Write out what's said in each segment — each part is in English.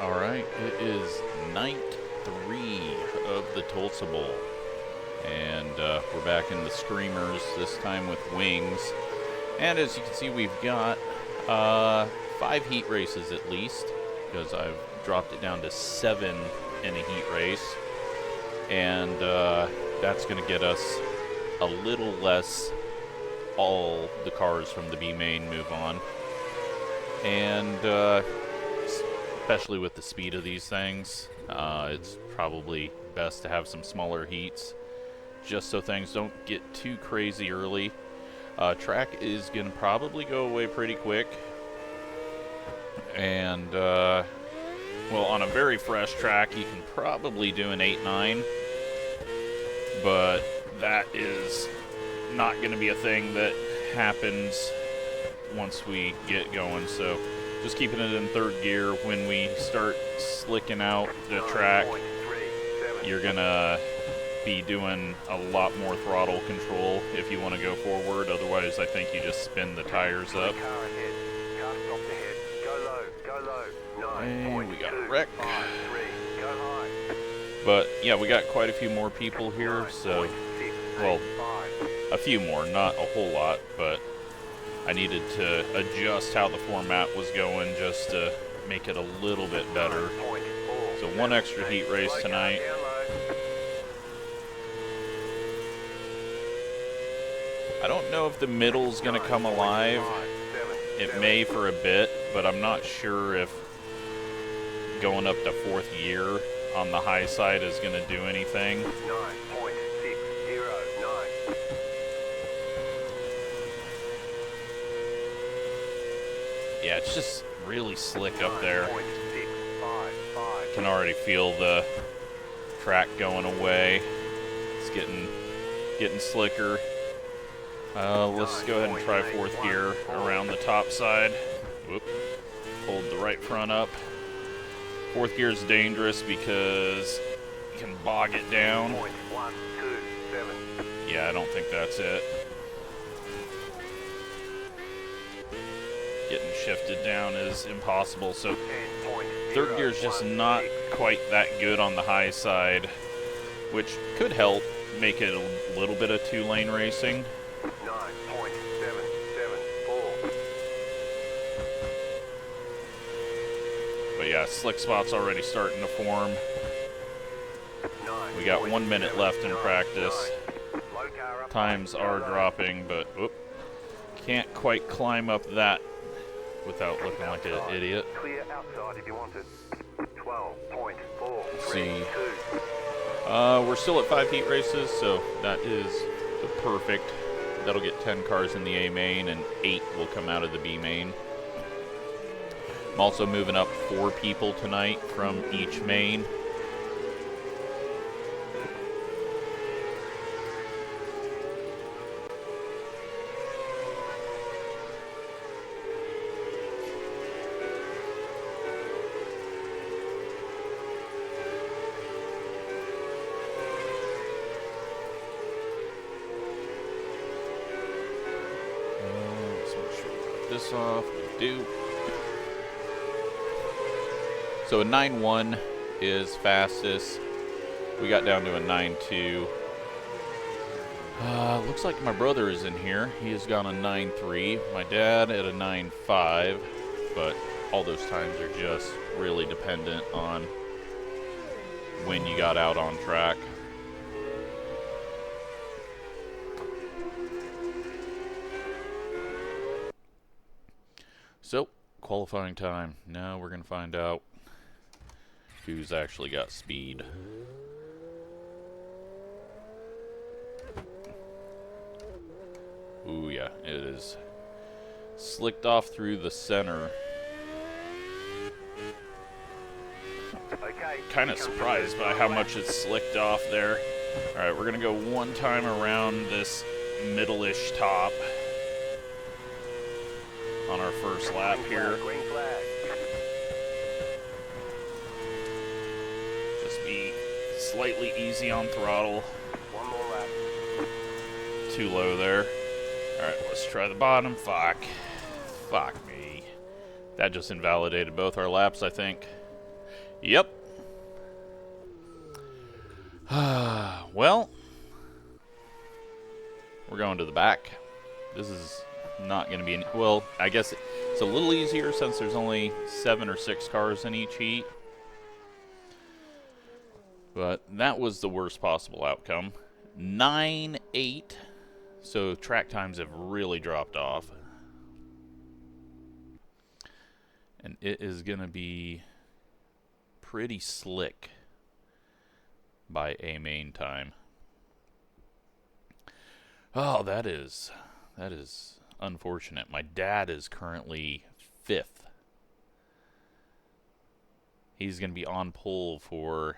Alright, it is night 3 of the Tulsa Bowl. And we're back in the Screamers, this time with wings. And as you can see, we've got 5 heat races at least, because I've dropped it down to 7 in a heat race. And that's going to get us a little less all the cars from the B main move on. And especially with the speed of these things, it's probably best to have some smaller heats just so things don't get too crazy early. Track is going to probably go away pretty quick. And, well, on a very fresh track, you can probably do an 8-9. But that is not going to be a thing that happens once we get going. So just keeping it in third gear. When we start slicking out the track, you're going to be doing a lot more throttle control if you want to go forward. Otherwise, I think you just spin the tires up. And we got a wreck. But yeah, we got quite a few more people here, so, well, a few more, not a whole lot, but I needed to adjust how the format was going just to make it a little bit better. So 1 extra heat race tonight. I don't know if the middle's going to come alive. It may for a bit, but I'm not sure if going up to 4th gear on the high side is going to do anything. Yeah, it's just really slick up there. Can already feel the track going away. It's getting slicker. Let's go ahead and try 4th gear around the top side. Whoop. Hold the right front up. 4th gear is dangerous because you can bog it down. Yeah, I don't think that's it. Getting shifted down is impossible. So 3rd gear is just not quite that good on the high side, which could help make it a little bit of 2-lane racing. But yeah, slick spot's already starting to form. We got 1 minute left in practice. Times are dropping, but whoop, can't quite climb up that without looking like an idiot. Let's see. We're still at 5 heat races, so that is the perfect. That'll get 10 cars in the A main, and 8 will come out of the B main. I'm also moving up 4 people tonight from each main. Let's make sure we got this off. We do. So a 9.1 is fastest. We got down to a 9.2. Looks like my brother is in here. He has gone a 9.3. My dad at a 9.5. But all those times are just really dependent on when you got out on track. So, qualifying time. Now we're going to find out who's actually got speed. Ooh, yeah, it is slicked off through the center. Kind of surprised by how much it's slicked off there. Alright, we're gonna go 1 time around this middle-ish top on our first lap here. Slightly easy on throttle. 1 more lap. Too low there. Alright, let's try the bottom. Fuck me. That just invalidated both our laps, I think. Yep. Well, we're going to the back. This is not going to be well, I guess it's a little easier since there's only 7 or 6 cars in each heat. But that was the worst possible outcome. 9-8. So track times have really dropped off. And it is going to be pretty slick by a main time. Oh, that is unfortunate. My dad is currently 5th. He's going to be on pole for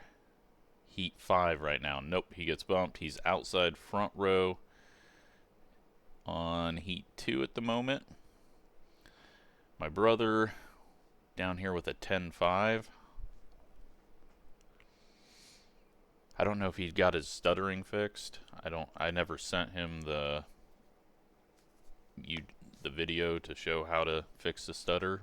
Heat 5 right now. Nope, he gets bumped. He's outside front row on Heat 2 at the moment. My brother down here with a 10.5. I don't know if he got his stuttering fixed. I never sent him the video to show how to fix the stutter.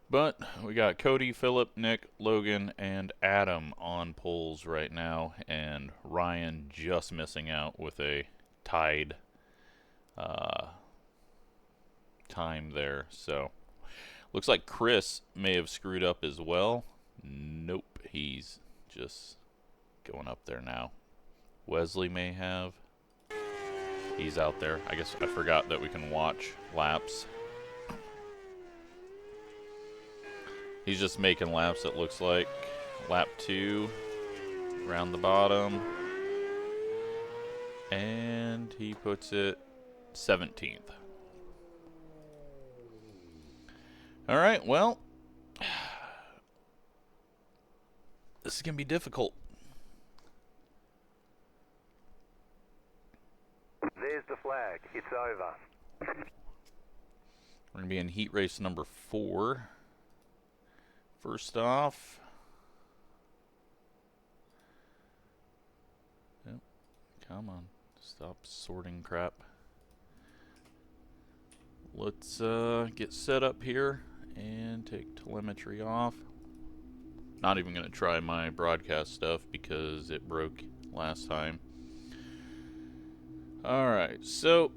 But we got Cody, Philip, Nick, Logan, and Adam on poles right now, and Ryan just missing out with a tied time there. So looks like Chris may have screwed up as well. Nope, he's just going up there now. Wesley may have. He's out there. I guess I forgot that we can watch laps. He's just making laps, it looks like. Lap 2, around the bottom. And he puts it 17th. Alright, well, this is going to be difficult. There's the flag. It's over. We're going to be in heat race number 4. First off, yep, come on, stop sorting crap. Let's get set up here and take telemetry off. Not even going to try my broadcast stuff because it broke last time. Alright, so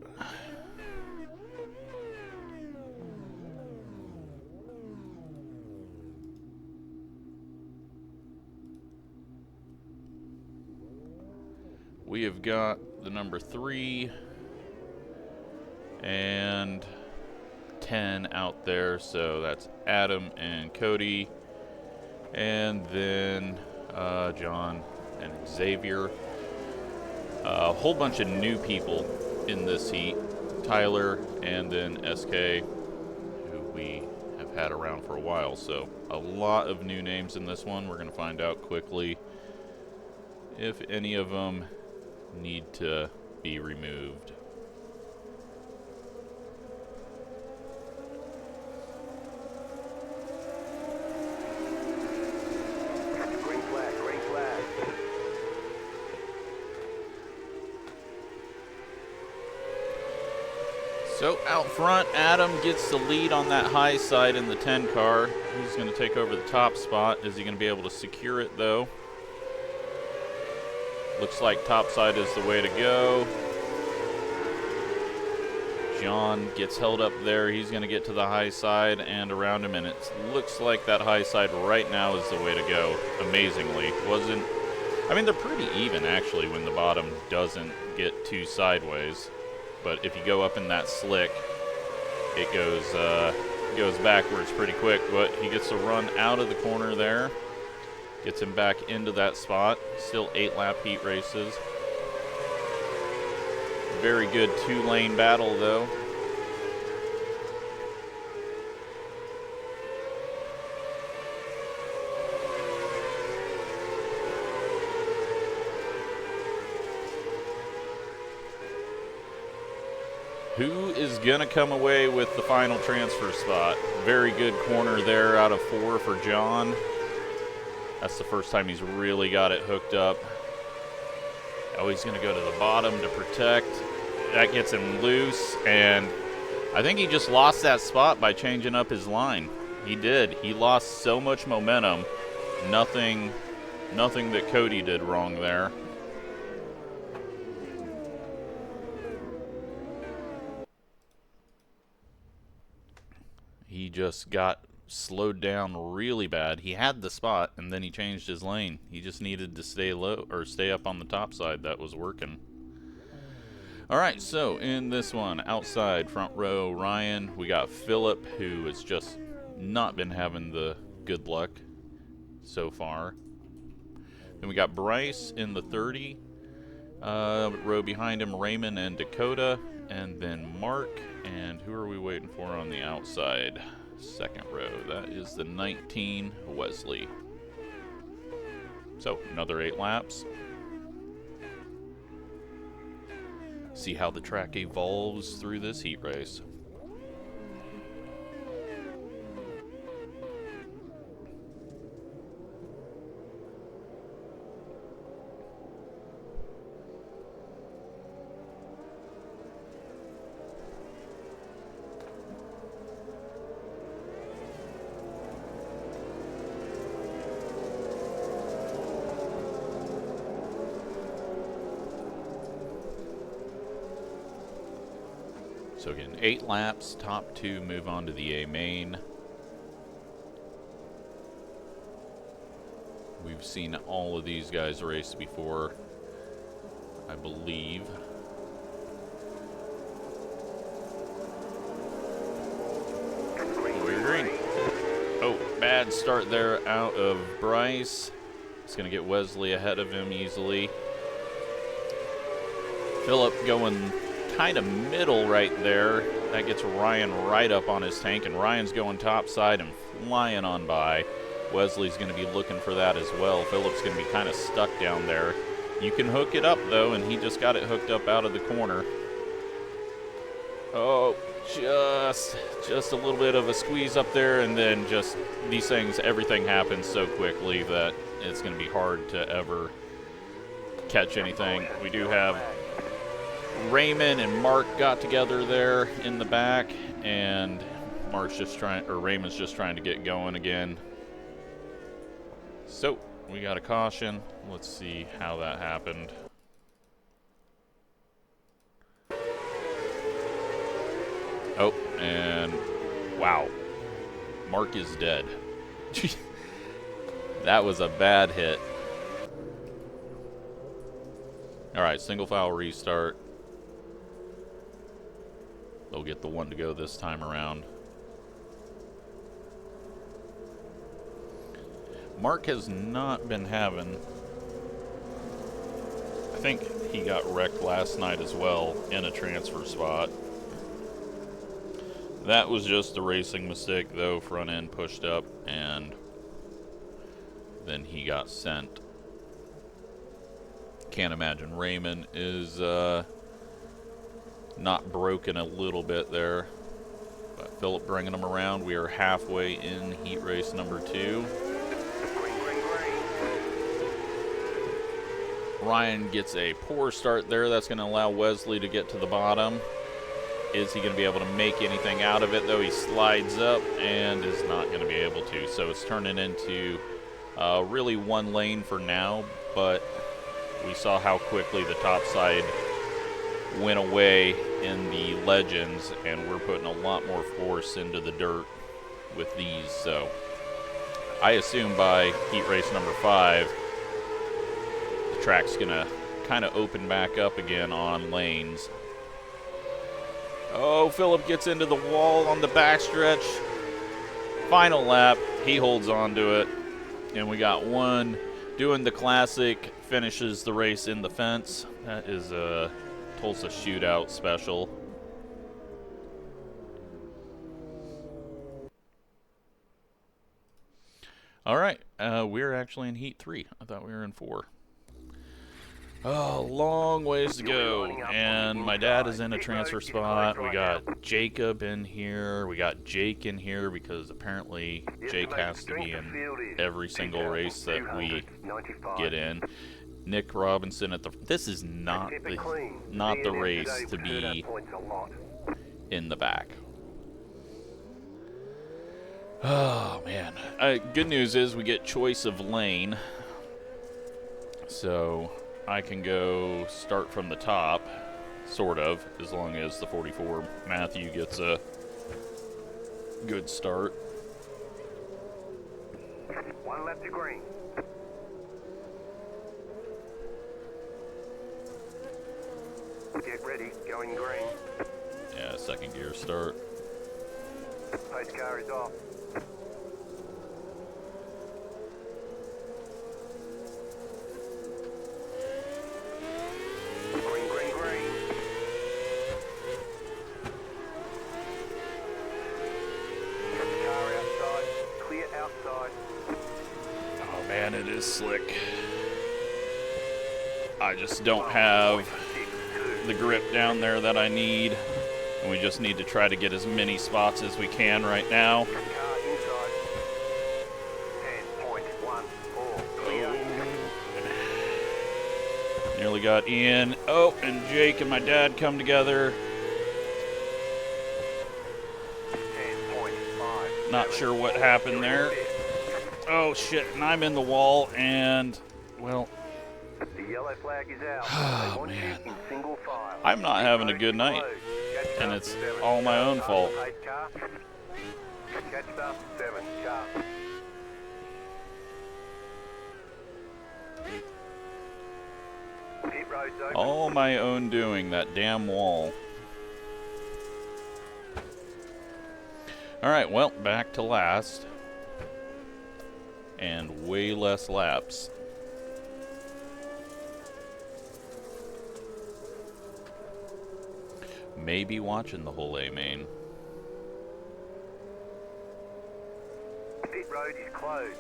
we have got the number 3 and 10 out there, so that's Adam and Cody, and then John and Xavier. A whole bunch of new people in this heat. Tyler and then SK, who we have had around for a while, so a lot of new names in this one. We're going to find out quickly if any of them need to be removed. Green flag, green flag. So out front, Adam gets the lead on that high side in the 10 car. He's going to take over the top spot. Is he going to be able to secure it though? Looks like top side is the way to go. John gets held up there. He's going to get to the high side and around him, and it looks like that high side right now is the way to go. Amazingly. I mean, they're pretty even actually when the bottom doesn't get too sideways. But if you go up in that slick, it goes backwards pretty quick. But he gets a run out of the corner there. Gets him back into that spot. Still 8-lap heat races. Very good 2-lane battle, though. Who is going to come away with the final transfer spot? Very good corner there out of 4 for John. That's the first time he's really got it hooked up. Oh, he's going to go to the bottom to protect. That gets him loose, and I think he just lost that spot by changing up his line. He did. He lost so much momentum. Nothing that Cody did wrong there. He just got slowed down really bad. He had the spot and then he changed his lane. He just needed to stay low or stay up on the top side. That was working. Alright, so in this one, outside, front row, Ryan. We got Philip, who has just not been having the good luck so far. Then we got Bryce in the 30. Row behind him, Raymond and Dakota. And then Mark. And who are we waiting for on the outside? Second row. That is the 19, Wesley. So, another 8 laps. See how the track evolves through this heat race. So again, 8 laps, top 2 move on to the A main. We've seen all of these guys race before, I believe. We're green. Oh, bad start there out of Bryce. It's going to get Wesley ahead of him easily. Philip going kind of middle right there. That gets Ryan right up on his tank, and Ryan's going top side and flying on by. Wesley's going to be looking for that as well. Philip's going to be kind of stuck down there. You can hook it up though, and he just got it hooked up out of the corner. Oh, just a little bit of a squeeze up there, and then just these things, everything happens so quickly that it's going to be hard to ever catch anything. We do have Raymond and Mark got together there in the back, and Raymond's just trying to get going again. So we got a caution. Let's see how that happened. Oh, and wow, Mark is dead. That was a bad hit. All right, single file restart. They'll get the one to go this time around. Mark has not been having... I think he got wrecked last night as well in a transfer spot. That was just a racing mistake though, front end pushed up and then he got sent. Can't imagine Raymond is not broken a little bit there. But Philip bringing him around. We are halfway in heat race number 2. Ryan gets a poor start there. That's going to allow Wesley to get to the bottom. Is he going to be able to make anything out of it, though? He slides up and is not going to be able to. So it's turning into really one lane for now, but we saw how quickly the top side went away in the Legends, and we're putting a lot more force into the dirt with these. So I assume by heat race number 5, the track's going to kind of open back up again on lanes. Oh, Philip gets into the wall on the backstretch. Final lap, he holds on to it. And we got one doing the classic, finishes the race in the fence. That is a Tulsa shootout special. All right, we're actually in heat 3. I thought we were in 4. Oh, long ways to go, and my dad is in a transfer spot. We got Jacob in here. We got Jake in here because apparently Jake has to be in every single race that we get in. Nick Robinson at the... This is not the race to be in the back. Oh, man. Good news is we get choice of lane. So I can go start from the top, sort of, as long as the 44 Matthew gets a good start. One lap to green. Get ready, going green. Yeah, second gear start. Pace car is off. Green, green, green. Car outside, clear outside. Oh man, it is slick. I just don't have the grip down there that I need. And we just need to try to get as many spots as we can right now. Car inside. 10.14, clear. Nearly got Ian. Oh, and Jake and my dad come together. 10.5. Not sure what happened there. Oh shit, and I'm in the wall and, well, The yellow flag is out. Oh, They want you man. in single file. I'm not having a good night. Catch And up, it's 7 all my car, own fault. pace car. Catch up, 7 car. Pit road's open. all my own doing, that damn wall. Alright, well, back to last. And way less laps. Maybe watching the whole A main. Pit road is closed.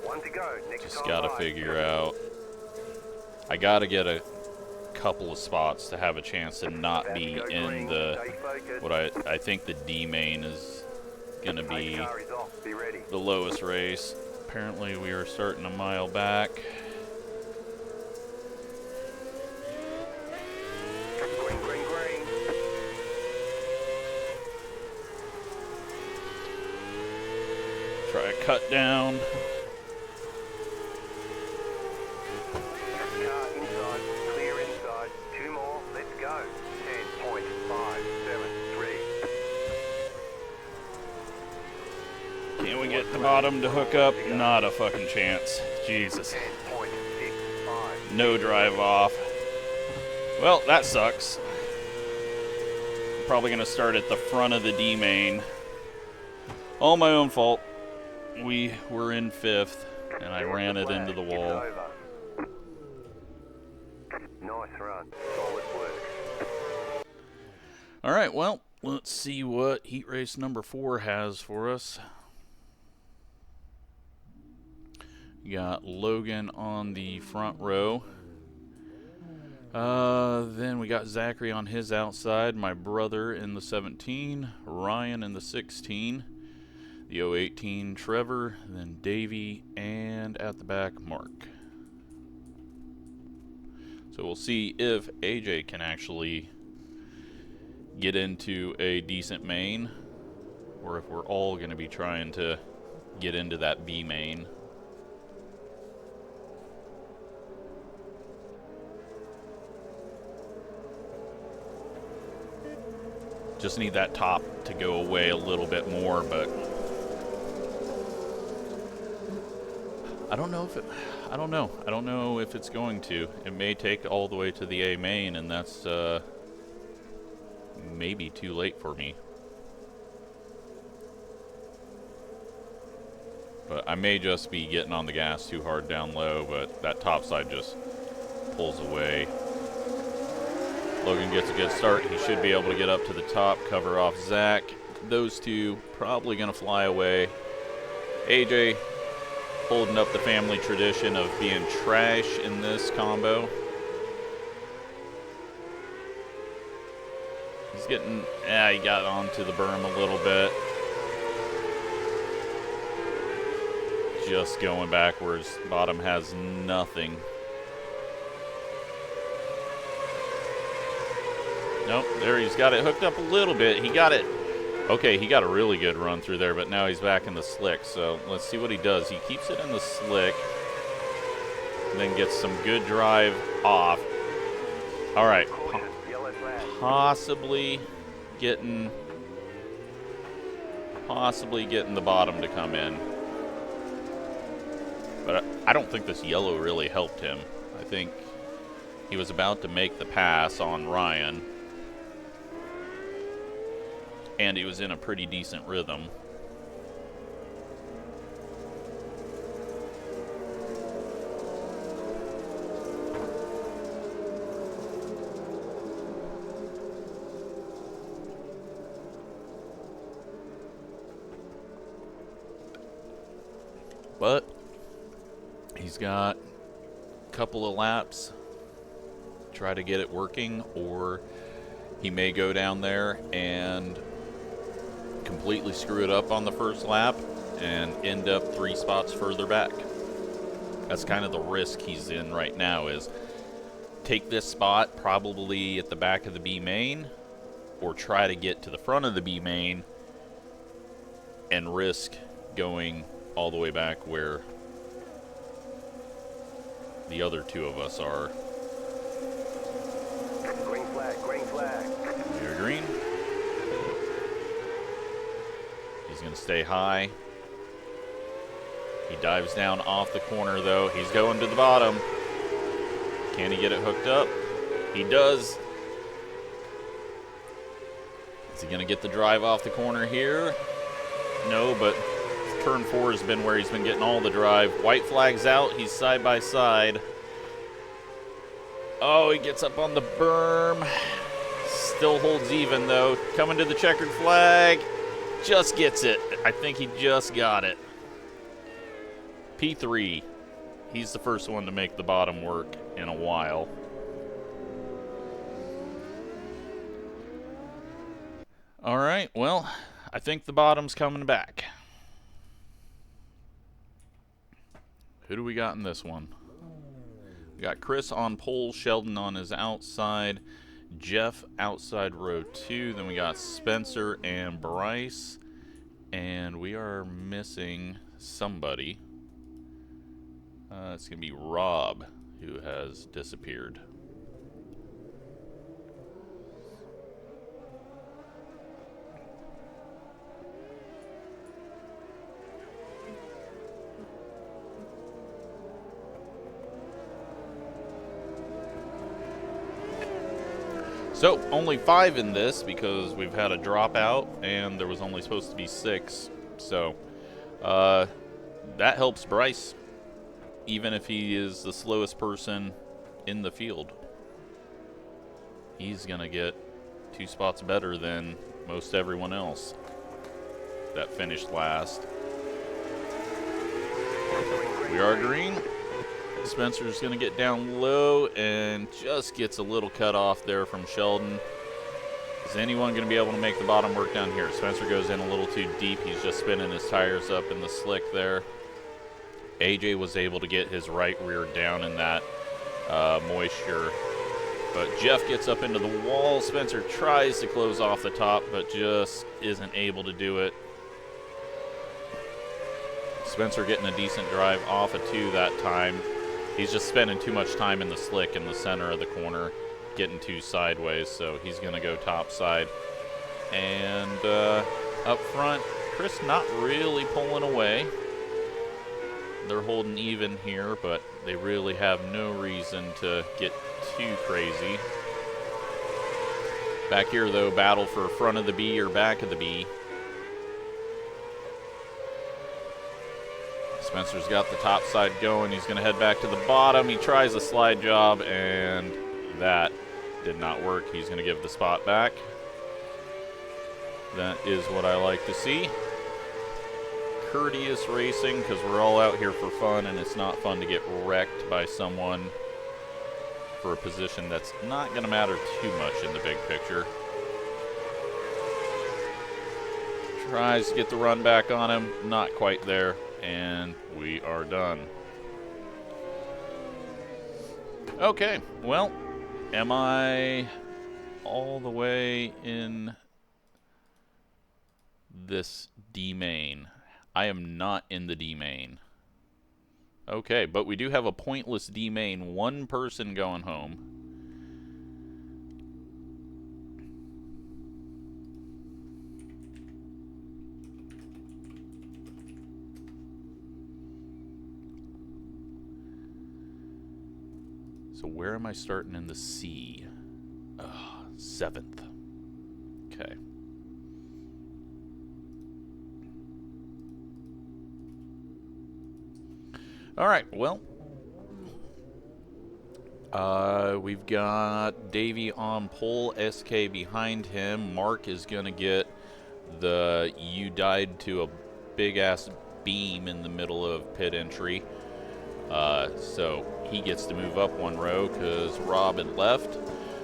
One to go. Next Just time gotta right. figure out. I gotta get a couple of spots to have a chance to not About to be go in green. the Stay focused. what I think the D main is gonna Pace be car is off. Be ready. the lowest race. Apparently we are starting a mile back. Green, green, green. Try a cut down. Car inside, clear inside. 2 more, let's go. 10.573. Can we get the bottom to hook up? Not a fucking chance. Jesus. 10.65. No drive off. Well, that sucks. I'm probably gonna start at the front of the D main. All my own fault. We were in 5th, and I ran it into the wall. It's over. Nice run. Solid work. Alright, well, let's see what heat race number 4 has for us. You got Logan on the front row. Then we got Zachary on his outside, my brother in the 17, Ryan in the 16, the 018 Trevor, then Davey, and at the back Mark. So we'll see if AJ can actually get into a decent main, or if we're all going to be trying to get into that B main. Just need that top to go away a little bit more, but I don't know if it, I don't know if it's going to. It may take all the way to the A main, and that's maybe too late for me. But I may just be getting on the gas too hard down low, but that top side just pulls away. Logan gets a good start. He should be able to get up to the top, cover off Zach. Those two probably going to fly away. AJ holding up the family tradition of being trash in this combo. He's getting, he got onto the berm a little bit. just going backwards. Bottom has nothing. Nope, there he's got it hooked up a little bit. He got it. Okay, he got a really good run through there, but now he's back in the slick. So let's see what he does. He keeps it in the slick, then gets some good drive off. All right, possibly getting the bottom to come in. But I don't think this yellow really helped him. I think he was about to make the pass on Ryan, and he was in a pretty decent rhythm. But he's got a couple of laps, try to get it working, or he may go down there and completely screw it up on the first lap and end up 3 spots further back. That's kind of the risk he's in right now, is take this spot probably at the back of the B main, or try to get to the front of the B main and risk going all the way back where the other 2 of us are. Green flag, green flag. You're green. He's going to stay high. He dives down off the corner, though. He's going to the bottom. Can he get it hooked up? He does. Is he going to get the drive off the corner here? No, but turn 4 has been where he's been getting all the drive. White flag's out. He's side by side. Oh, he gets up on the berm. Still holds even, though. Coming to the checkered flag. Just gets it. I think he just got it. P3. He's the first one to make the bottom work in a while. All right, well, I think the bottom's coming back. Who do we got in this one? We got Chris on pole, Sheldon on his outside, Jeff outside row 2. Then we got Spencer and Bryce. And we are missing somebody. It's going to be Rob, who has disappeared. So, only 5 in this because we've had a dropout and there was only supposed to be 6. So, that helps Bryce, even if he is the slowest person in the field. He's going to get 2 spots better than most everyone else that finished last. We are green. Spencer's going to get down low and just gets a little cut off there from Sheldon. Is anyone going to be able to make the bottom work down here? Spencer goes in a little too deep. He's just spinning his tires up in the slick there. AJ was able to get his right rear down in that moisture. But Jeff gets up into the wall. Spencer tries to close off the top, but just isn't able to do it. Spencer getting a decent drive off of 2 that time. He's just spending too much time in the slick in the center of the corner, getting 2 sideways, so he's going to go top side. And up front, Chris not really pulling away. They're holding even here, but they really have no reason to get too crazy. Back here, though, battle for front of the B or back of the B. Spencer's got the top side going. He's going to head back to the bottom. He tries a slide job, and that did not work. He's going to give the spot back. That is what I like to see. Courteous racing, because we're all out here for fun, and it's not fun to get wrecked by someone for a position that's not going to matter too much in the big picture. Tries to get the run back on him. Not quite there. and we are done. Okay, well, am I all the way in this D main? I am not in the D main. Okay, but we do have a pointless D main, one person going home. So where am I starting in the C? 7th. Okay. Alright, well. We've got Davey on pole, SK behind him. Mark is going to get the "you died to a big-ass beam" in the middle of pit entry. So he gets to move up one row because Rob had left.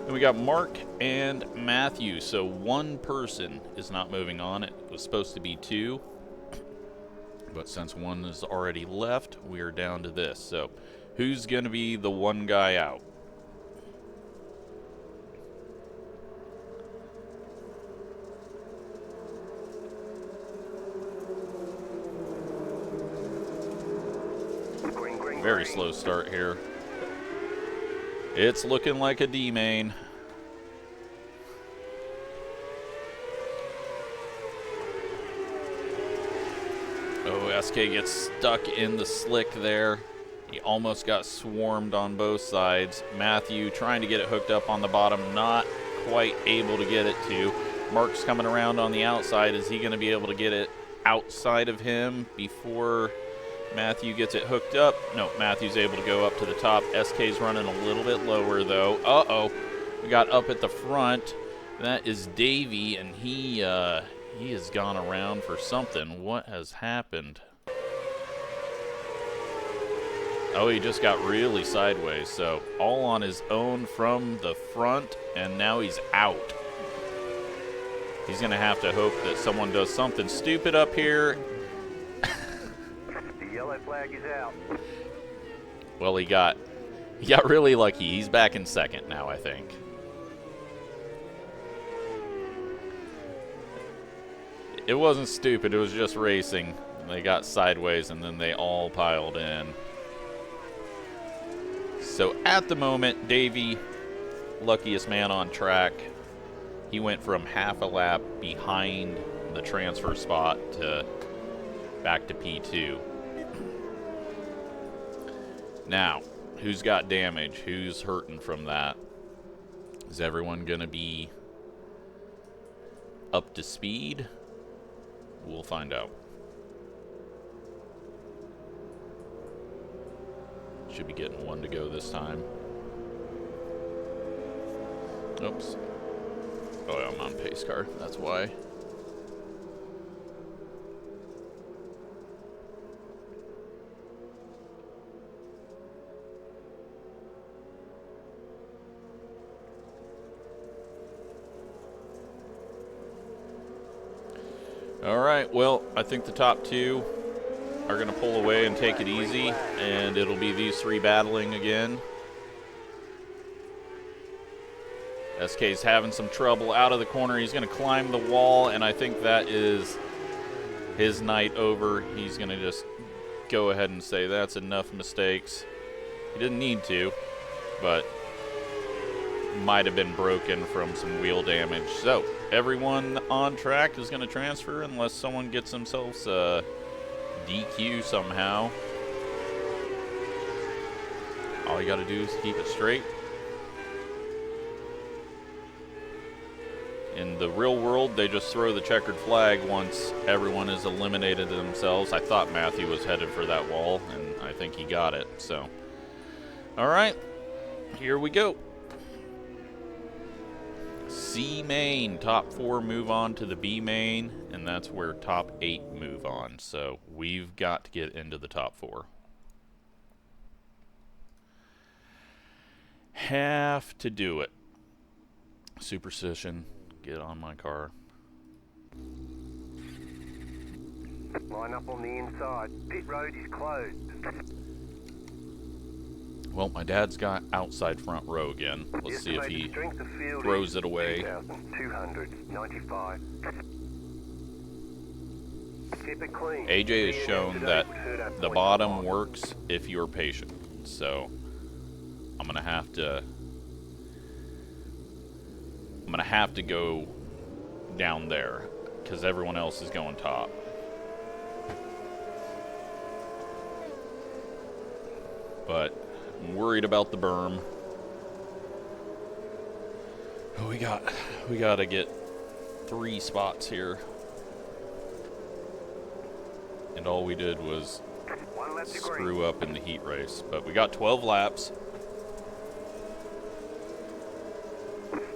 Then we got Mark and Matthew. So one person is not moving on. It was supposed to be two. But since one is already left, we are down to this. So who's going to be the one guy out? Very slow start here. It's looking like a D main. Oh, SK gets stuck in the slick there. He almost got swarmed on both sides. Matthew trying to get it hooked up on the bottom, not quite able to get it to. Mark's coming around on the outside. Is he going to be able to get it outside of him before Matthew gets it hooked up? No, Matthew's able to go up to the top. SK's running a little bit lower, though. Uh-oh. We got up at the front. That is Davey, and he has gone around for something. What has happened? Oh, he just got really sideways. So all on his own from the front, and now he's out. He's going to have to hope that someone does something stupid up here. The yellow flag is out. Well, he got really lucky. He's back in second now, I think. It wasn't stupid. It was just racing. They got sideways, and then they all piled in. So at the moment, Davey, luckiest man on track. He went from half a lap behind the transfer spot to back to P2. Now, who's got damage? Who's hurting from that? Is everyone going to be up to speed? We'll find out. Should be getting one to go this time. Oops. Oh, yeah, I'm on pace car. That's why. All right, well, I think the top two are going to pull away and take it easy, and it'll be these three battling again. SK's having some trouble out of the corner. He's going to climb the wall, and I think that is his night over. He's going to just go ahead and say that's enough mistakes. He didn't need to, but might have been broken from some wheel damage. So everyone on track is going to transfer unless someone gets themselves a DQ somehow. All you got to do is keep it straight. In the real world, they just throw the checkered flag once everyone has eliminated themselves. I thought Matthew was headed for that wall, and I think he got it. So, all right, here we go. C main, top 4 move on to the B main, and that's where top 8 move on. So we've got to get into the top 4. Have to do it. Superstition, get on my car. Line up on the inside. Pit road is closed. Well, my dad's got outside front row again. Let's see if he throws it away. 2,295. Keep it clean. AJ has shown that the bottom works if you're patient. So I'm gonna have to go down there because everyone else is going top. But I'm worried about the berm. Oh, we gotta get 3 spots here. And all we did was screw up in the heat race. But we got 12 laps.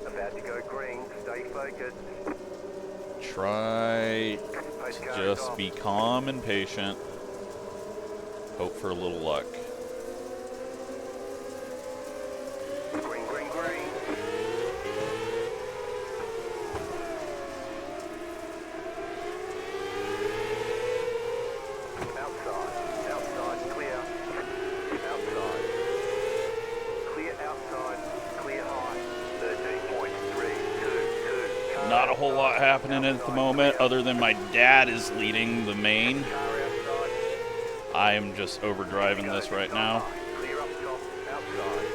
About to go green. Stay focused. Try to just be calm and patient. Hope for a little luck. Green, green, green. Outside, clear. Outside. Clear outside, clear high. 13.322. Not a whole lot happening at the moment other than my dad is leading the main. I am just overdriving this right now. Clear up top, outside.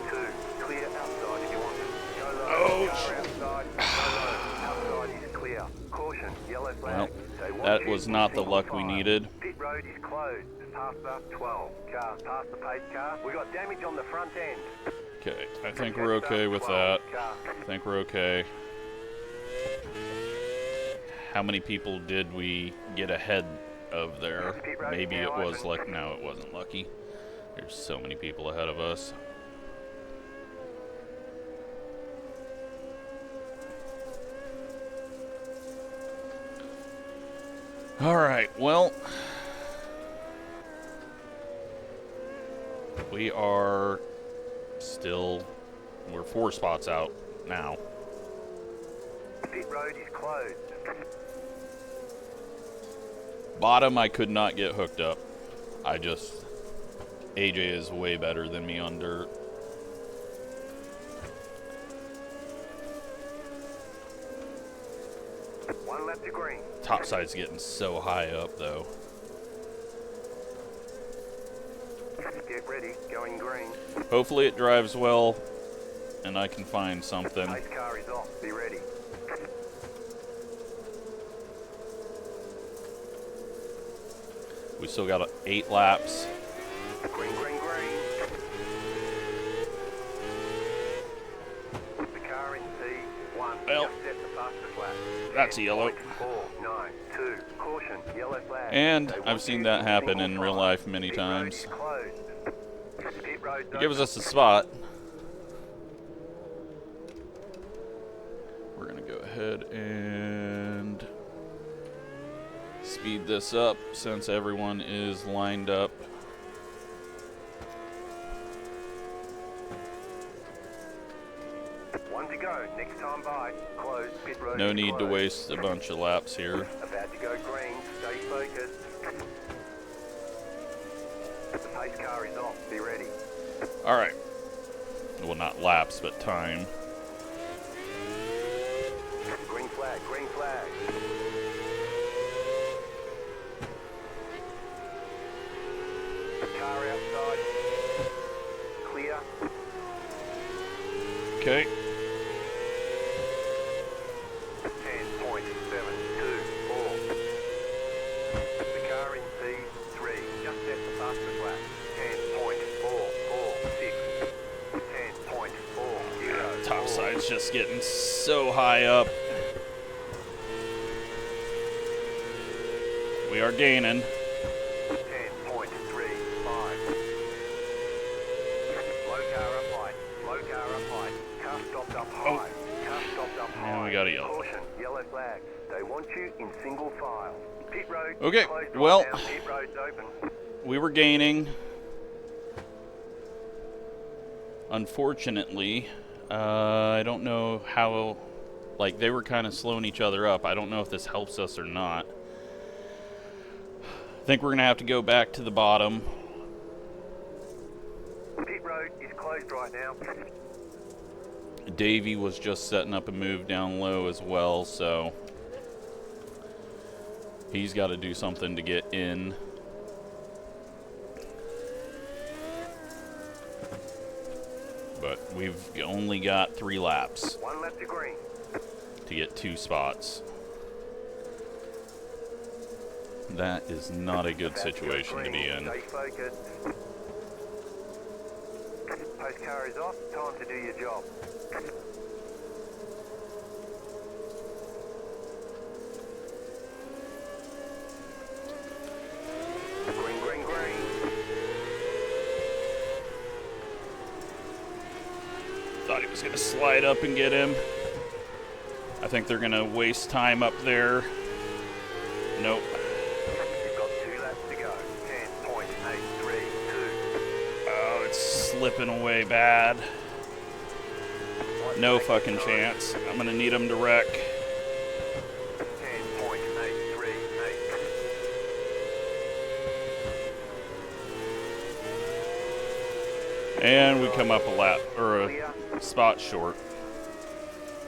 10.912. Clear outside if you want. Go low. Ouch. Car outside. Go low. Outside is clear. Caution. Yellow flag. Well, Stay one that pit, was not the single luck we file. needed. Pit road is closed. Past the 12 car. Past the pace car. We got damage on the front end. Okay, I think we're okay with that. I think we're okay. How many people did we get ahead of there? Maybe it was lucky. No, it wasn't lucky. There's so many people ahead of us. Alright, well, we are still, we're 4 spots out now. Pit road is closed. Bottom, I could not get hooked up. AJ is way better than me on dirt. One lap to green. Top side's getting so high up though. Get ready. Going green. Hopefully it drives well and I can find something. Pace car is off. Be ready. We still got 8 laps. Green, green, green. The car in C1. Well, Just set the fastest lap. that's a yellow. 492. Caution. Yellow flag. And They I've want seen you that in happen single in real file. life many Pit road times. is closed. Pit road's It gives open. us a spot. We're gonna go ahead and speed this up since everyone is lined up. One to go. Next time by. Close. Pit road No is need to closed. waste a bunch of laps here. About to go green. Stay focused. The pace car is off. Be ready. Alright. Well, not laps, but time. Green flag. Green flag. Car outside. Clear. Okay. 10.724. The car in C3. Just set the fastest lap. 10.446. 10.40. Top side's just getting so high up. We are gaining. 10.35. Low car up high. Low car up high. Car stopped up high. Car stopped up high. And we got a yellow. Caution. Yellow flag. They want you in single file. Pit road. Okay, Closed right well, now. Pit road's open. we were gaining. Unfortunately, I don't know how, like, they were kind of slowing each other up. I don't know if this helps us or not. think we're going to have to go back to the bottom. Pit road is closed right now. Davey was just setting up a move down low as well, so he's got to do something to get in. But we've only got 3 laps. 1 left to green. To get 2 spots. That is not a good situation to be in. Stay focused. Post car is off. Time to do your job. Green, green, green. Thought he was going to slide up and get him. I think they're going to waste time up there. Nope. You've got 2 laps to go. 10.832. Oh, it's slipping away bad. No fucking chance. I'm going to need him to wreck. 10.838. And we come up a lap, or a spot short.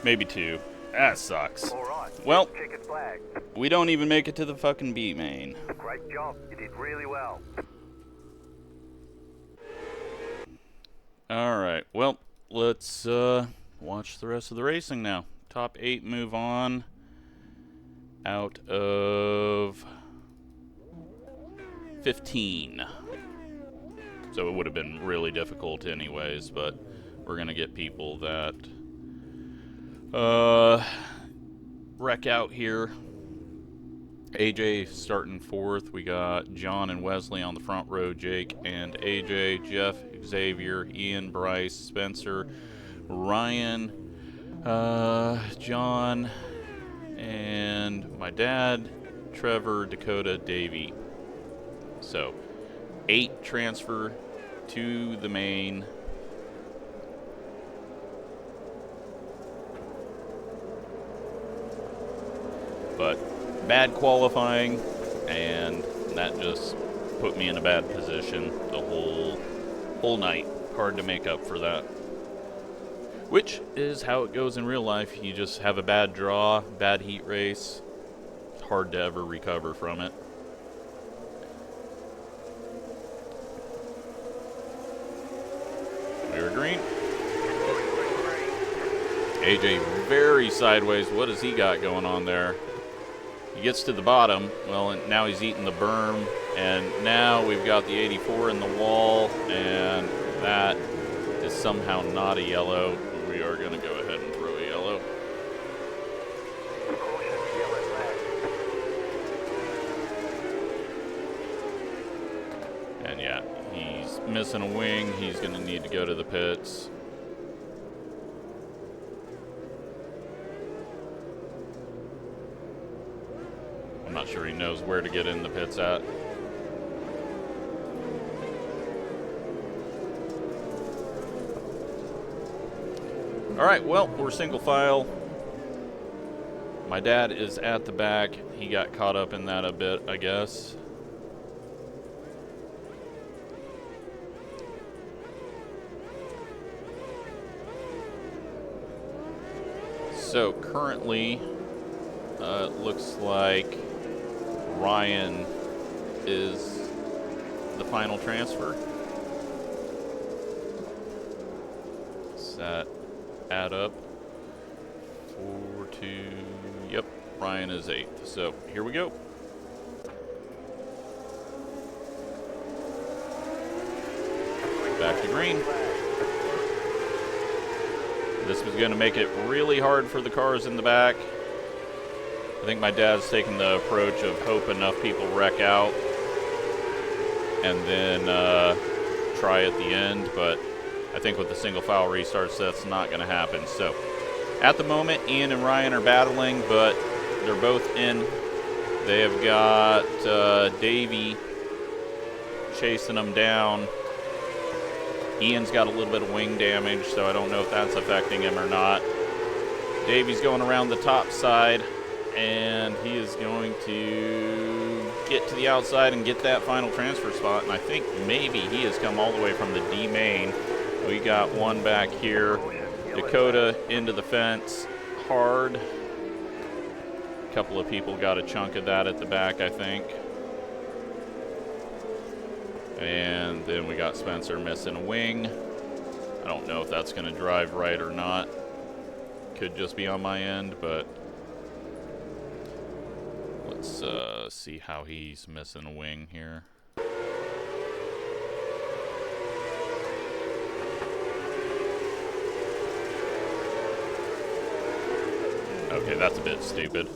Maybe 2. That sucks. All right. Well, Checkered flag. we don't even make it to the fucking B main. Great job. You did really well. Alright, well, let's watch the rest of the racing now. Top 8 move on out of 15. So it would have been really difficult anyways, but we're going to get people that wreck out here. AJ starting 4th. We got John and Wesley on the front row, Jake and AJ, Jeff, Xavier, Ian, Bryce, Spencer, Ryan, John, and my dad, Trevor, Dakota, Davey. So 8 transfer to the main. But bad qualifying, and that just put me in a bad position the whole night. Hard to make up for that. Which is how it goes in real life. You just have a bad draw, bad heat race. It's hard to ever recover from it. We were green. AJ very sideways. What has he got going on there? He gets to the bottom. Well, and now he's eating the berm. And now we've got the 84 in the wall. And that is somehow not a yellow. We are going to go ahead and throw a yellow. And yeah, he's missing a wing. He's going to need to go to the pits. I'm not sure he knows where to get in the pits at. All right, well, we're single file. My dad is at the back. He got caught up in that a bit, I guess. So currently, it looks like Ryan is the final transfer. Does that add up? 4, 2, yep, Ryan is 8th. So here we go. Back to green. This was going to make it really hard for the cars in the back. I think my dad's taking the approach of hope enough people wreck out and then try at the end, but I think with the single file restarts, that's not going to happen. So at the moment, Ian and Ryan are battling, but they're both in. They have got Davey chasing them down. Ian's got a little bit of wing damage, so I don't know if that's affecting him or not. Davey's going around the top side. And he is going to get to the outside and get that final transfer spot. And I think maybe he has come all the way from the D main. We got one back here. Dakota into the fence hard. A couple of people got a chunk of that at the back, I think. And then we got Spencer missing a wing. I don't know if that's going to drive right or not. Could just be on my end, but let's see how he's missing a wing here. Okay, that's a bit stupid.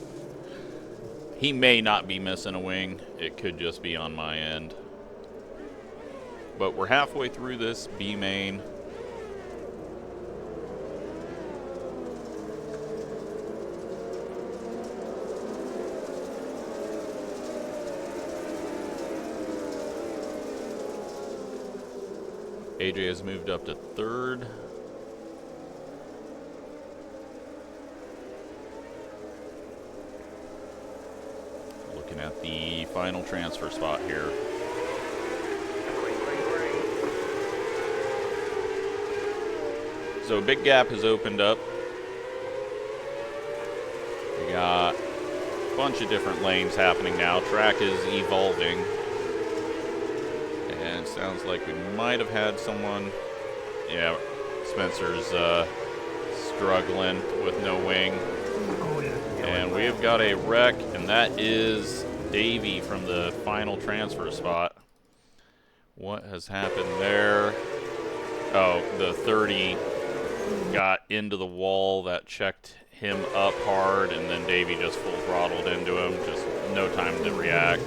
He may not be missing a wing. It could just be on my end. But we're halfway through this B main. AJ has moved up to third. Looking at the final transfer spot here. So a big gap has opened up. We got a bunch of different lanes happening now. Track is evolving. And sounds like we might have had someone. Yeah, Spencer's struggling with no wing. And we have got a wreck, and that is Davey from the final transfer spot. What has happened there? Oh, the 30 got into the wall. That checked him up hard, and then Davey just full throttled into him. Just no time to react.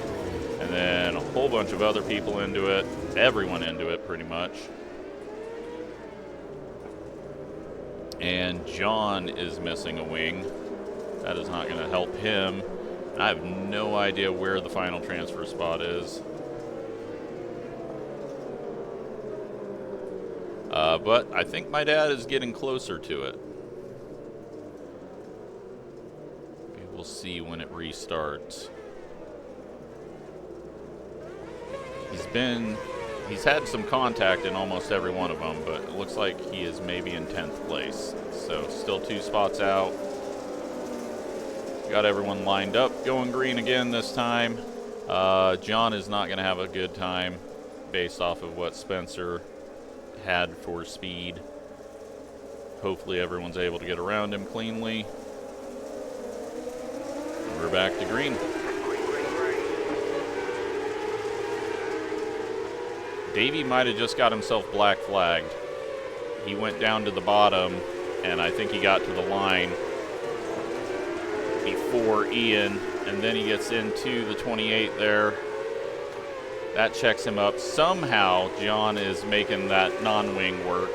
And then a whole bunch of other people into it. Everyone into it, pretty much. And John is missing a wing. That is not going to help him. I have no idea where the final transfer spot is. But I think my dad is getting closer to it. We will see when it restarts. He's had some contact in almost every one of them, but it looks like he is maybe in 10th place. So still 2 spots out. Got everyone lined up, going green again this time. John is not going to have a good time based off of what Spencer had for speed. Hopefully everyone's able to get around him cleanly. And we're back to green. Davey might have just got himself black flagged. He went down to the bottom, and I think he got to the line before Ian, and then he gets into the 28 there. That checks him up. Somehow, John is making that non-wing work.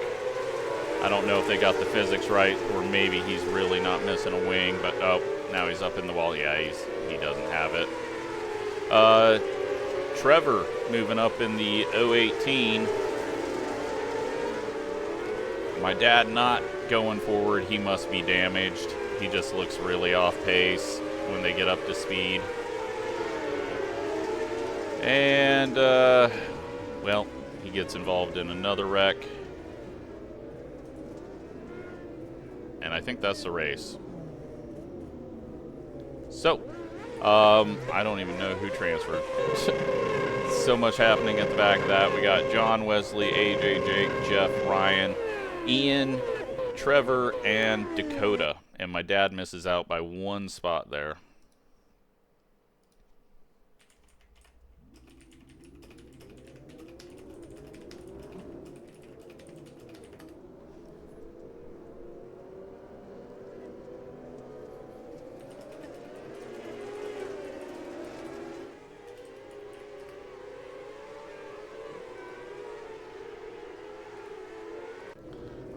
I don't know if they got the physics right, or maybe he's really not missing a wing, but oh, now he's up in the wall. Yeah, he doesn't have it. Trevor moving up in the 018. My dad not going forward. He must be damaged. He just looks really off pace when they get up to speed. And, well, he gets involved in another wreck. And I think that's the race. So, I don't even know who transferred. So much happening at the back of that. We got John, Wesley, AJ, Jake, Jeff, Ryan, Ian, Trevor, and Dakota. And my dad misses out by 1 spot there.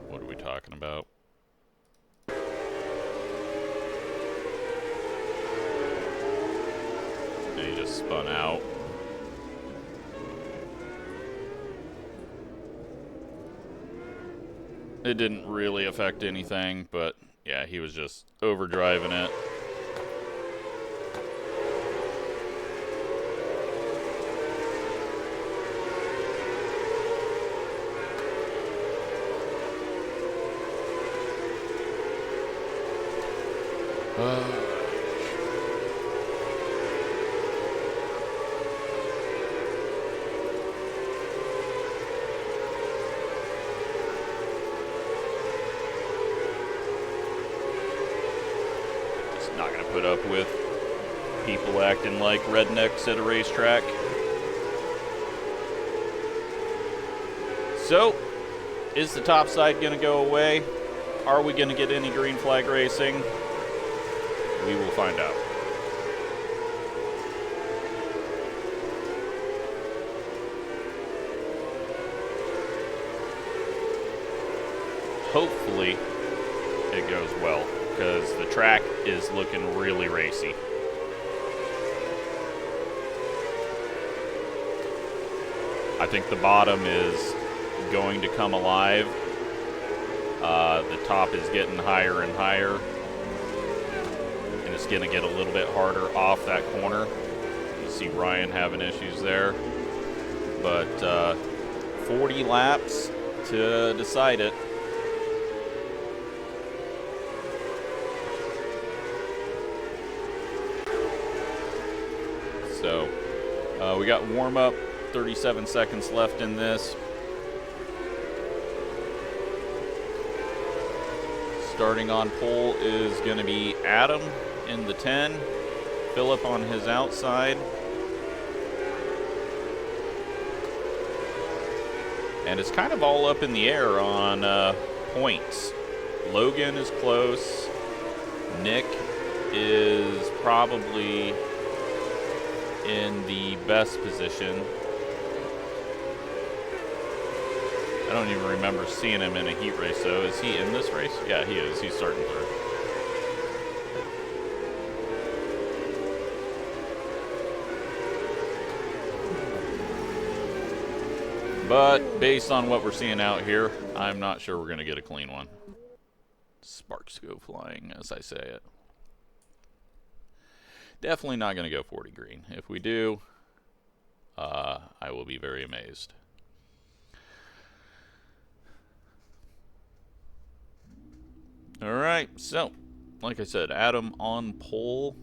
What are we talking about? And he just spun out. It didn't really affect anything, but yeah, he was just overdriving it. Just not gonna put up with people acting like rednecks at a racetrack. So, is the top side going to go away? Are we going to get any green flag racing? We will find out. Hopefully, it goes well, because the track is looking really racy. I think the bottom is going to come alive. The top is getting higher and higher, and it's going to get a little bit harder off that corner. You see Ryan having issues there, but 40 laps to decide it. So we got warm up, 37 seconds left in this. Starting on pole is going to be Adam in the 10, Philip on his outside, and it's kind of all up in the air on points. Logan is close. Nick is probably in the best position. I don't even remember seeing him in a heat race, though. Is he in this race? Yeah, he is. He's starting third. But based on what we're seeing out here, I'm not sure we're going to get a clean one. Sparks go flying as I say it. Definitely not going to go 40 green. If we do, I will be very amazed. Alright, so, like I said, Adam on pole.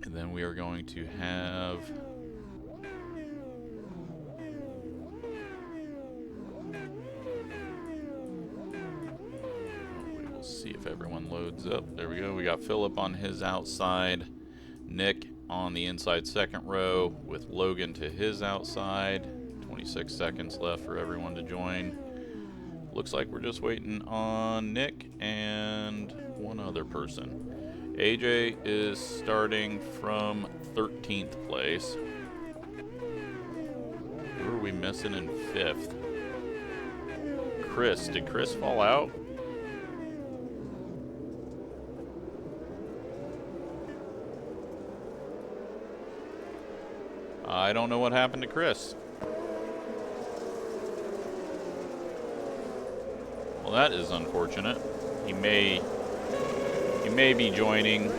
And then we are going to have... we will see if everyone loads up. There we go. We got Philip on his outside. Nick on the inside second row with Logan to his outside. 26 seconds left for everyone to join. Looks like we're just waiting on Nick and one other person. AJ is starting from 13th place. Who are we missing in 5th? Chris. Did Chris fall out? I don't know what happened to Chris. Well, that is unfortunate. He may be joining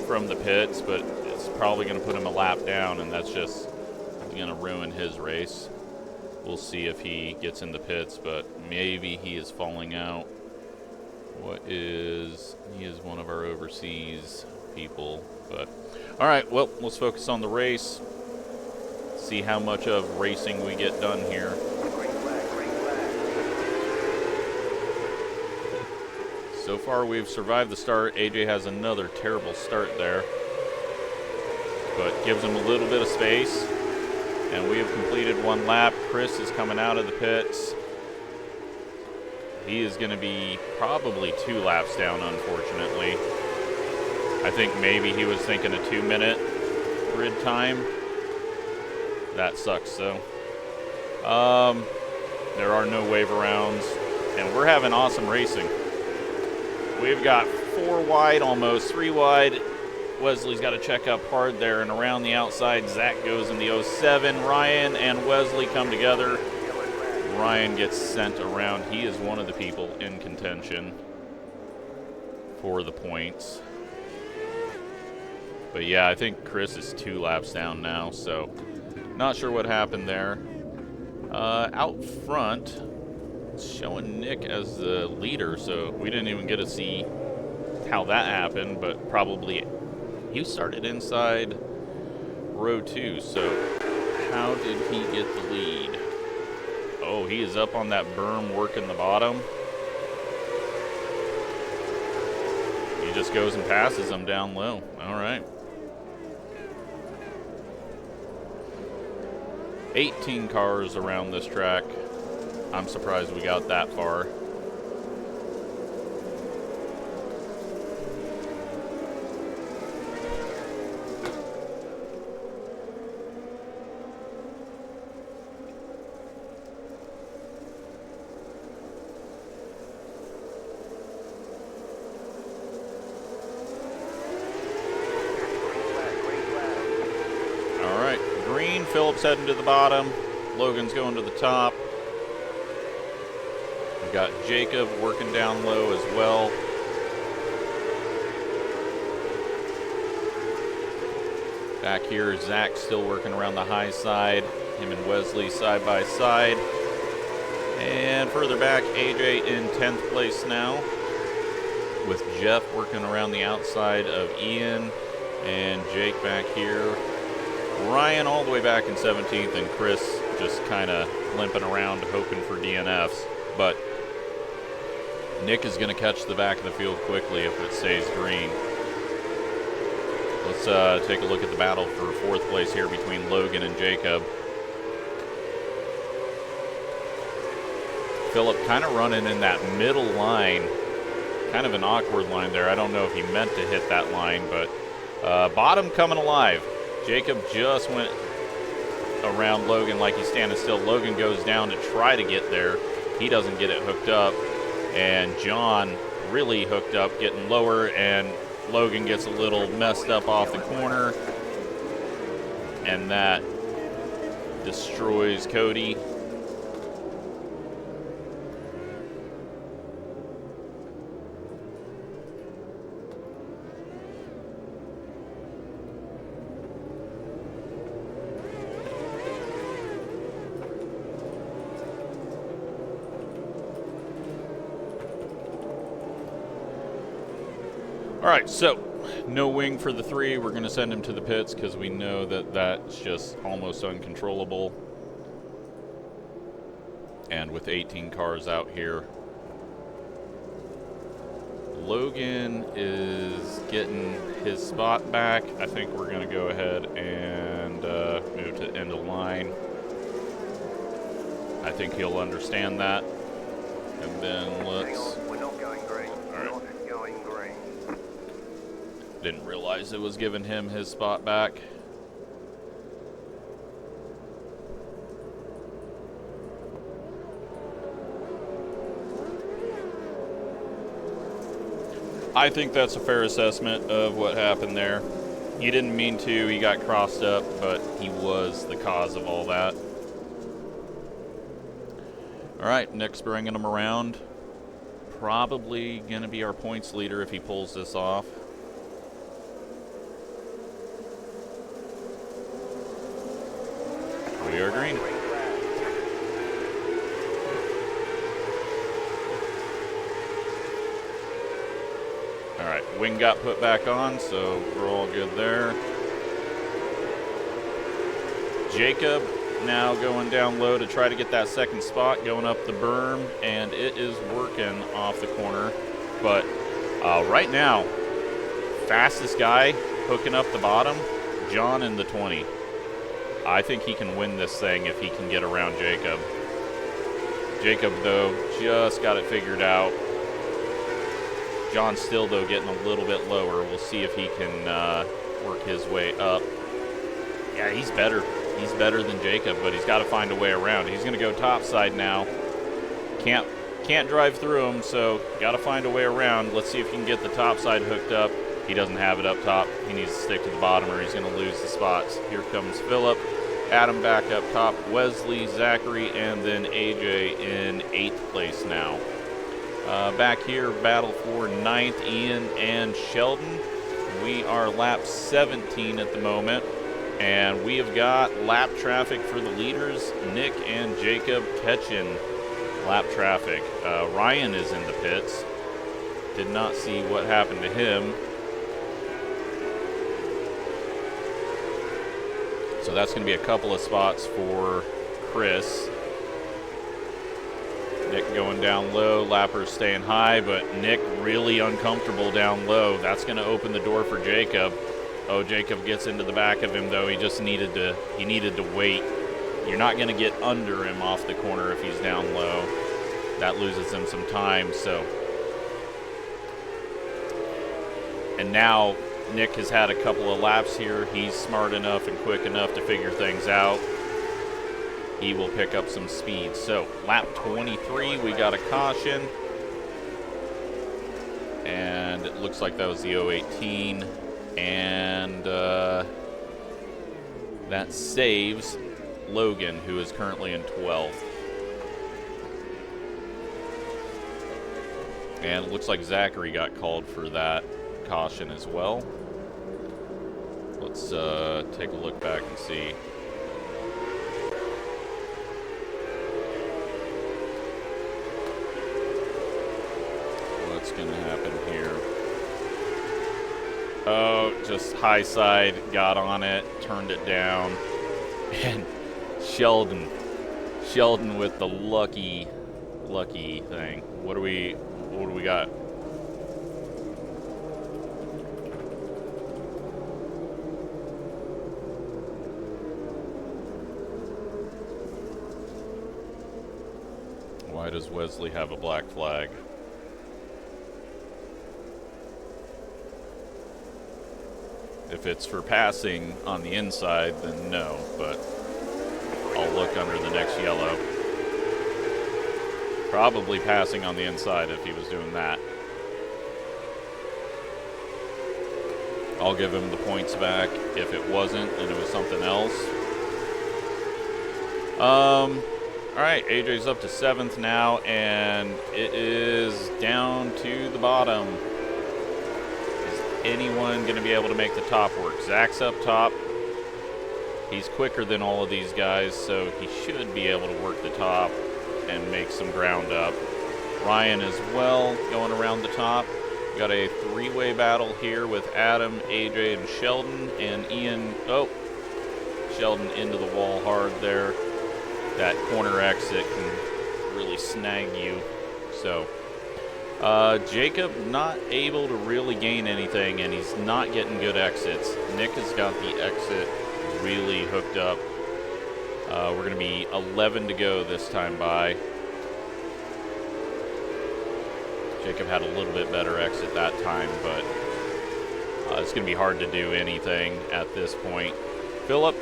from the pits, but it's probably going to put him a lap down, and that's just going to ruin his race. We'll see if he gets in the pits, but maybe he is falling out. He is one of our overseas people, but all right, well, let's focus on the race. See how much of racing we get done here. So far, we've survived the start. AJ has another terrible start there, but gives him a little bit of space. And we have completed one lap. Chris is coming out of the pits. He is going to be probably 2 laps down, unfortunately. I think maybe he was thinking a 2-minute grid time. That sucks, though. There are no wave arounds, and we're having awesome racing. We've got 4 wide, almost 3 wide. Wesley's got to check up hard there, and around the outside, Zach goes in the 07. Ryan and Wesley come together. Ryan gets sent around. He is one of the people in contention for the points. But yeah, I think Chris is 2 laps down now, so not sure what happened there. Out front, it's showing Nick as the leader, so we didn't even get to see how that happened, but probably he started inside row 2, so how did he get the lead? Oh, he is up on that berm working the bottom. He just goes and passes them down low. All right. 18 cars around this track. I'm surprised we got that far. Phillips heading to the bottom. Logan's going to the top. We've got Jacob working down low as well. Back here, Zach still working around the high side. Him and Wesley side by side. And further back, AJ in 10th place now, with Jeff working around the outside of Ian, and Jake back here. Ryan all the way back in 17th, and Chris just kind of limping around hoping for DNFs. But Nick is going to catch the back of the field quickly if it stays green. Let's take a look at the battle for 4th place here between Logan and Jacob. Phillip kind of running in that middle line. Kind of an awkward line there. I don't know if he meant to hit that line, but bottom coming alive. Jacob just went around Logan like he's standing still. Logan goes down to try to get there. He doesn't get it hooked up. And John really hooked up, getting lower, and Logan gets a little messed up off the corner. And that destroys Cody. All right, so no wing for the 3. We're going to send him to the pits because we know that that's just almost uncontrollable. And with 18 cars out here, Logan is getting his spot back. I think we're going to go ahead and move to end of line. I think he'll understand that. And then let's... We're not going green. All right. Not going green. Didn't realize it was giving him his spot back. I think that's a fair assessment of what happened there. He didn't mean to, he got crossed up, but he was the cause of all that. All right, Nick's bringing him around. Probably gonna be our points leader if he pulls this off. We are green. All right, wing got put back on, so we're all good there. Jacob now going down low to try to get that second spot, going up the berm, and it is working off the corner. But right now, fastest guy hooking up the bottom, John in the 20. I think he can win this thing if he can get around Jacob. Jacob, though, just got it figured out. John still, though, getting a little bit lower. We'll see if he can work his way up. Yeah, he's better. He's better than Jacob, but he's got to find a way around. He's going to go topside now. Can't drive through him, so got to find a way around. Let's see if he can get the topside hooked up. He doesn't have it up top. He needs to stick to the bottom or he's going to lose the spots. Here comes Phillip. Adam back up top. Wesley, Zachary, and then AJ in 8th place now. Back here, battle for 9th, Ian and Sheldon. We are lap 17 at the moment. And we have got lap traffic for the leaders, Nick and Jacob catching lap traffic. Ryan is in the pits. Did not see what happened to him. So that's going to be a couple of spots for Chris. Nick going down low, Lapper's staying high, but Nick really uncomfortable down low. That's going to open the door for Jacob. Oh, Jacob gets into the back of him, though. He needed to wait. You're not going to get under him off the corner if he's down low. That loses him some time, so. And now Nick has had a couple of laps here. He's smart enough and quick enough to figure things out. He will pick up some speed. So, lap 23, we got a caution. And it looks like that was the 018. And that saves Logan, who is currently in 12th. And it looks like Zachary got called for that caution as well. Let's take a look back and see. What's going to happen here? Oh, just high side, got on it, turned it down, and Sheldon with the lucky thing. What do we got? Why does Wesley have a black flag? If it's for passing on the inside, then no, but I'll look under the next yellow. Probably passing on the inside if he was doing that. I'll give him the points back. If it wasn't, and it was something else. Alright, AJ's up to 7th now, and it is down to the bottom. Anyone going to be able to make the top work? Zach's up top. He's quicker than all of these guys, so he should be able to work the top and make some ground up. Ryan as well, going around the top. We got a three-way battle here with Adam, AJ, and Sheldon. And Ian, oh, Sheldon into the wall hard there. That corner exit can really snag you. So Jacob not able to really gain anything, and he's not getting good exits. Nick has got the exit really hooked up. We're going to be 11 to go this time by. Jacob had a little bit better exit that time, but it's going to be hard to do anything at this point. Philip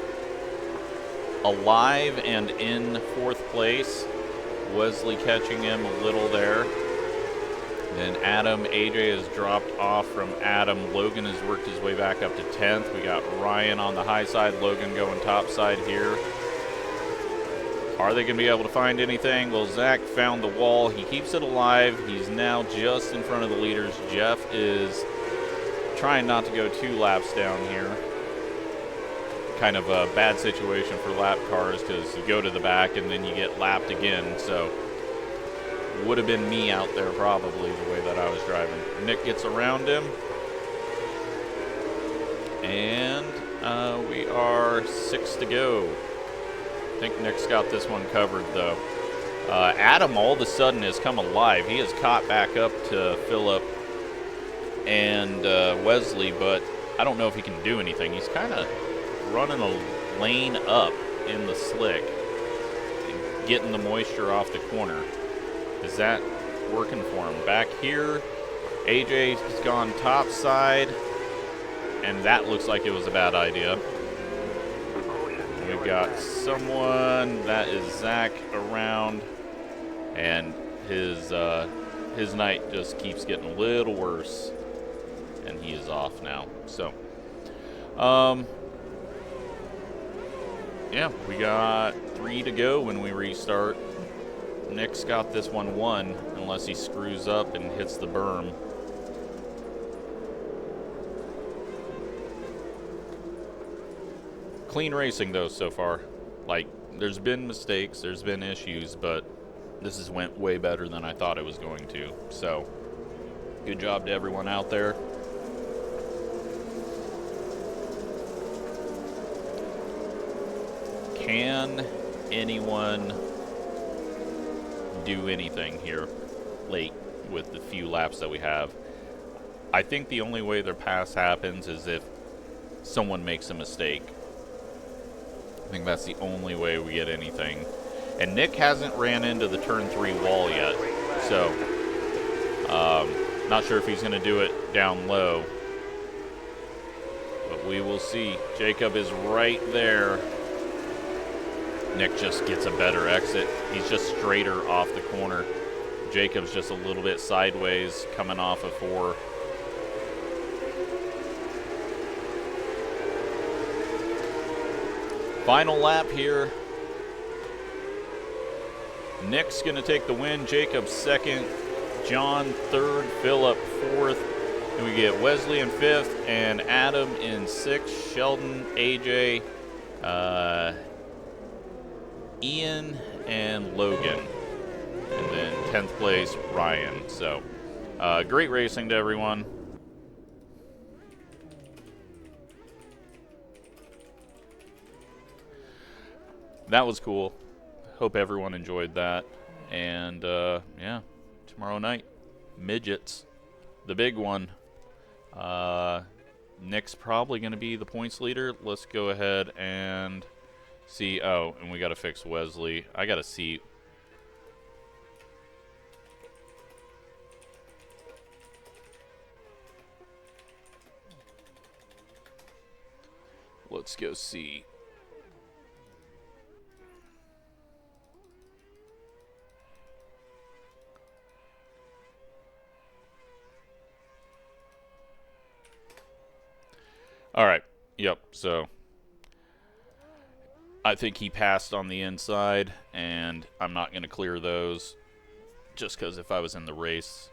alive and in 4th place. Wesley catching him a little there. Then Adam, AJ has dropped off from Adam. Logan has worked his way back up to 10th. We got Ryan on the high side, Logan going top side here. Are they going to be able to find anything? Well, Zach found the wall. He keeps it alive. He's now just in front of the leaders. Jeff is trying not to go 2 laps down here. Kind of a bad situation for lap cars because you go to the back and then you get lapped again. So would have been me out there probably the way that I was driving. Nick gets around him. And we are 6 to go. I think Nick's got this one covered though. Adam all of a sudden has come alive. He has caught back up to Phillip and Wesley, but I don't know if he can do anything. He's kind of running a lane up in the slick and getting the moisture off the corner. Is that working for him? Back here, AJ has gone top side, and that looks like it was a bad idea. We've got someone, that is Zach, around, and his night just keeps getting a little worse, and he is off now. So, yeah, we got 3 to go when we restart. Nick's got this one won, unless he screws up and hits the berm. Clean racing, though, so far. Like, there's been mistakes, there's been issues, but this has went way better than I thought it was going to. So, Good job to everyone out there. Can anyone do anything here late with the few laps that we have? I think the only way their pass happens is if someone makes a mistake. I think that's the only way we get anything. And Nick hasn't ran into the turn 3 wall yet, so not sure if he's going to do it down low, but we will see. Jacob is right there. Nick just gets a better exit. He's just straighter off the corner. Jacob's just a little bit sideways coming off of 4. Final lap here. Nick's going to take the win. Jacob second. John third. Philip fourth. And we get Wesley in 5th and Adam in 6th. Sheldon, AJ, Ian, and Logan. And then 10th place, Ryan. So, great racing to everyone. That was cool. Hope everyone enjoyed that. And, yeah, tomorrow night, midgets. The big one. Nick's probably going to be the points leader. Let's go ahead and see. Oh, and we got to fix Wesley. I got to see. Let's go see. All right. Yep. So I think he passed on the inside, and I'm not going to clear those just because if I was in the race,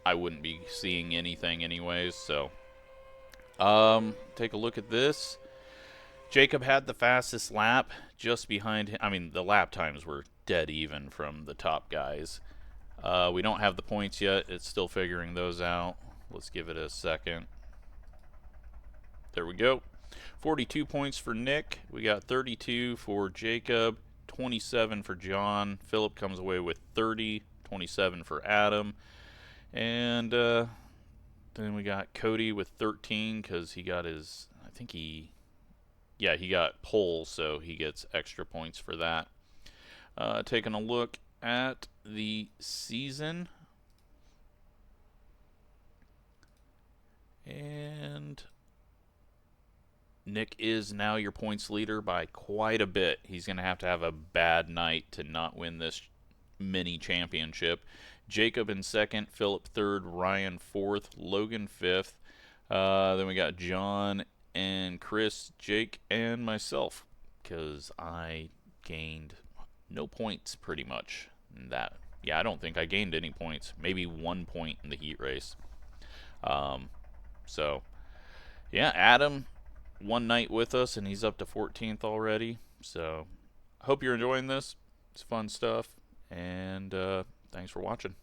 I wouldn't be seeing anything anyways. So take a look at this. Jacob had the fastest lap just behind him. I mean, the lap times were dead even from the top guys. We don't have the points yet. It's still figuring those out. Let's give it a second. There we go. 42 points for Nick. We got 32 for Jacob, 27 for John. Philip comes away with 30, 27 for Adam. And then we got Cody with 13 because he got his, I think he got pole, so he gets extra points for that. Taking a look at the season. And Nick is now your points leader by quite a bit. He's going to have a bad night to not win this mini championship. Jacob in 2nd, Philip 3rd, Ryan 4th, Logan 5th. Then we got John and Chris, Jake, and myself, because I gained no points pretty much in that. Yeah, I don't think I gained any points. Maybe 1 point in the heat race. So, yeah, Adam, one night with us, and he's up to 14th already. So, hope you're enjoying this. It's fun stuff, and thanks for watching.